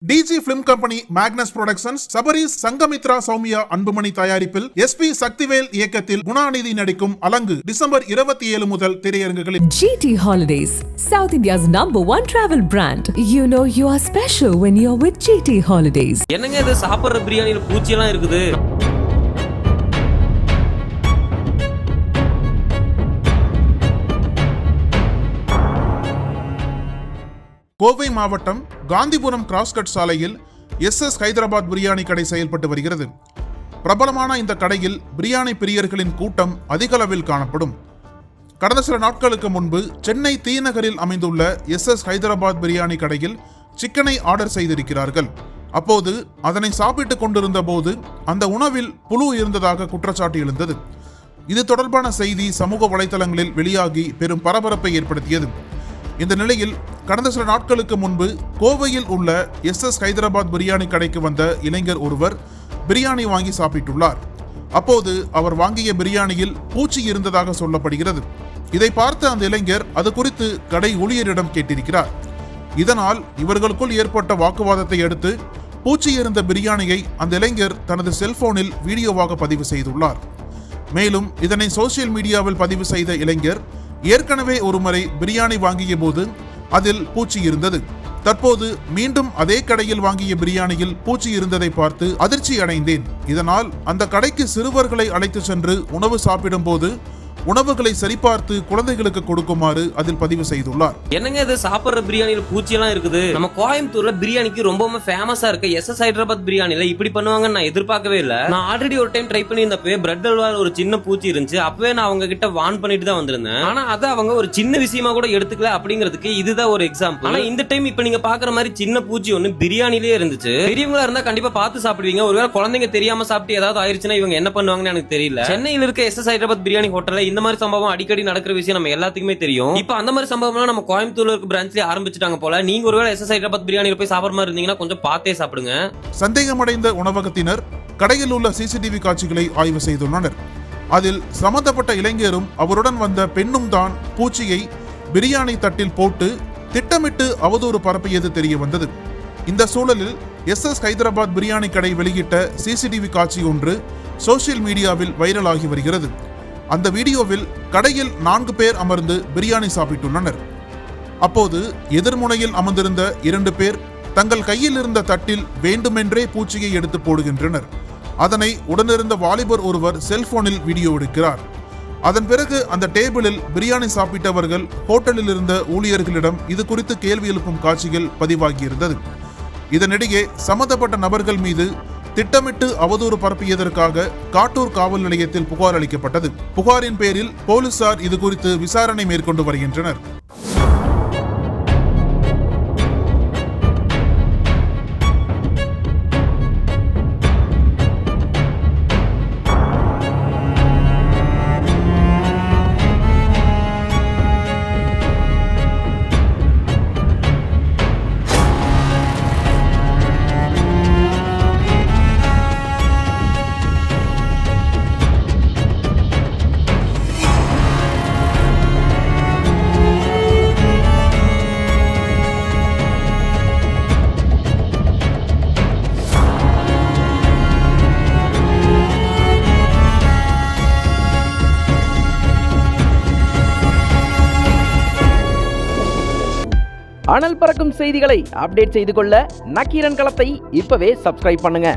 டிஜி film company, Magnus productions, Sabaris, Sangamithra Soumya Anbumani தயாரிப்பில் SP Sakthivel இயக்கத்தில் குணாநிதி நடிக்கும் அலங்கு டிசம்பர் 27 முதல் திரையரங்குகளில். GT Holidays, South India's #1 travel brand. You know you are special when you're with GT Holidays. என்னங்க இது சாப்பிடுற பிரியாணில பூச்சி எல்லாம் இருக்குது? கோவை மாவட்டம் காந்திபுரம் கிராஸ்கட் சாலையில் எஸ் ஹைதராபாத் பிரியாணி கடை செயல்பட்டு வருகிறது. பிரபலமான இந்த கடையில் பிரியாணி பிரியர்களின் கூட்டம் அதிக அளவில் காணப்படும். கடந்த சில நாட்களுக்கு முன்பு சென்னை தீநகரில் அமைந்துள்ள எஸ் ஹைதராபாத் பிரியாணி கடையில் சிக்கனை ஆர்டர் செய்திருக்கிறார்கள். அப்போது அதனை சாப்பிட்டுக் கொண்டிருந்த போது அந்த உணவில் புழு இருந்ததாக குற்றச்சாட்டு எழுந்தது. இது தொடர்பான செய்தி சமூக வலைதளங்களில் வெளியாகி பெரும் பரபரப்பை ஏற்படுத்தியது. இந்த நிலையில் கடந்த சில நாட்களுக்கு முன்பு கோவையில் உள்ள எஸ் ஹைதராபாத் பிரியாணி கடைக்கு வந்த இளைஞர் ஒருவர் பிரியாணி வாங்கி சாப்பிட்டுள்ளார். அப்போது அவர் வாங்கிய பிரியாணியில் பூச்சி இருந்ததாக சொல்லப்படுகிறது. இதை பார்த்த அந்த இளைஞர் அது குறித்து கடை ஊழியரிடம் கேட்டிருக்கிறார். இதனால் இவர்களுக்குள் ஏற்பட்ட வாக்குவாதத்தை அடுத்து பூச்சி இருந்த பிரியாணியை அந்த இளைஞர் தனது செல்போனில் வீடியோவாக பதிவு செய்துள்ளார். மேலும் இதனை சோசியல் மீடியாவில் பதிவு செய்த இளைஞர், ஏற்கனவே ஒருமுறை பிரியாணி வாங்கிய போது அதில் பூச்சி இருந்தது. தற்போது மீண்டும் அதே கடையில் வாங்கிய பிரியாணியில் பூச்சி இருந்ததை பார்த்து அதிர்ச்சி அடைந்தேன். இதனால் அந்த கடைக்கு சிறுவர்களை அழைத்து சென்று உணவு சாப்பிடும் போது உணவுகளை சரிபார்த்து குழந்தைகளுக்கு கொடுக்குமாறு அதில் பதிவு செய்துள்ளார். என்னங்க இது சாப்பிடுற பிரியாணில பூச்சி எல்லாம் இருக்குது? நம்ம கோயம்புத்தூர்ல பிரியாணிக்கு ரொம்பவும் ஃபேமஸா இருக்க எஸ் ஹைதராபாத் பிரியாணில இப்படி பண்ணுவாங்கன்னு நான் எதிர்பார்க்கவே இல்ல. நான் ஆல்ரெடி ஒரு டைம் ட்ரை பண்ணியிருந்தப்பவே பிரெட் அல்வால ஒரு சின்ன பூச்சி இருந்துச்சு. அப்பவே நான் அவங்க கிட்ட வார்ன் பண்ணிட்டு தான் வந்திருந்தேன். ஆனா அதை அவங்க ஒரு சின்ன விஷயமா கூட எடுத்துக்கல அப்படிங்கிறதுக்கு இதுதான் ஒரு எக்ஸாம்பிள். ஆனா இந்த டைம் இப்ப நீங்க பாக்குற மாதிரி சின்ன பூச்சி ஒண்ணு பிரியாணிலே இருந்துச்சு. பெரியவங்களா இருந்தா கண்டிப்பா பார்த்து சாப்பிடுவீங்க. ஒருவேளை குழந்தைங்க தெரியாம சாப்பிட்டு ஏதாவது ஆயிருச்சுன்னா இவங்க என்ன பண்ணுவாங்கன்னு எனக்கு தெரியல. சென்னையில் இருக்க எஸ் ஹைதராபாத் பிரியாணி ஹோட்டல்ல இந்த மாதிரி சம்பவம் அடிக்கடி நடக்கிற விஷயம் நம்ம எல்லாத்துக்குமே தெரியும். இப்ப அந்த மாதிரி சம்பவம்லாம் நம்ம கோயம்புத்தூர்ல இருக்க பிரான்ச்லயே ஆரம்பிச்சிட்டாங்க போல. நீங்க ஒருவேளை எஸ் ஹைதராபாத் பிரியாணில போய் சாப்பிடுற மாதிரி இருந்தீங்கன்னா கொஞ்சம் பார்த்தே சாப்பிடுங்க. சந்தேகமடைந்த உணவகத்தினர் கடையில் உள்ள சிசிடிவி காட்சிகளை ஆய்வு செய்துள்ளனர். அதில் சம்பந்தப்பட்ட இளைஞரும் அவருடன் வந்த பெண்ணும் தான் பூச்சியை பிரியாணி தட்டில் போட்டு திட்டமிட்டு அவதூறு பரப்பியது தெரிய வந்தது. இந்த சூழலில் எஸ் ஹைதராபாத் பிரியாணி கடை வெளியிட்ட சிசிடிவி காட்சி ஒன்று சோசியல் மீடியாவில் வைரலாகி வருகிறது. அந்த வீடியோவில் கடையில் 4 பேர் அமர்ந்து பிரியாணி சாப்பிட்டுள்ளனர். அப்போது எதிர்முனையில் அமர்ந்திருந்த 2 பேர் தங்கள் கையில் இருந்த தட்டில் வேண்டுமென்றே பூச்சியை எடுத்து போடுகின்றனர். அதனை உடனிருந்த வாலிபர் ஒருவர் செல்போனில் வீடியோ எடுக்கிறார். அதன் பிறகு அந்த டேபிளில் பிரியாணி சாப்பிட்டவர்கள் ஹோட்டலில் இருந்த ஊழியர்களிடம் இது குறித்து கேள்வி எழுப்பும் காட்சிகள் பதிவாகியிருந்தது. இதனிடையே சம்பந்தப்பட்ட நபர்கள் மீது திட்டமிட்டு அவதூறு பரப்பியதற்காக காட்டூர் காவல் நிலையத்தில் புகார் அளிக்கப்பட்டது. புகாரின் பேரில் போலீசார் இது குறித்து விசாரணை மேற்கொண்டு வருகின்றனர். அனல் பறக்கும் செய்திகளை அப்டேட் செய்து கொள்ள நக்கீரன் களத்தை இப்பவே சப்ஸ்கிரைப் பண்ணுங்க.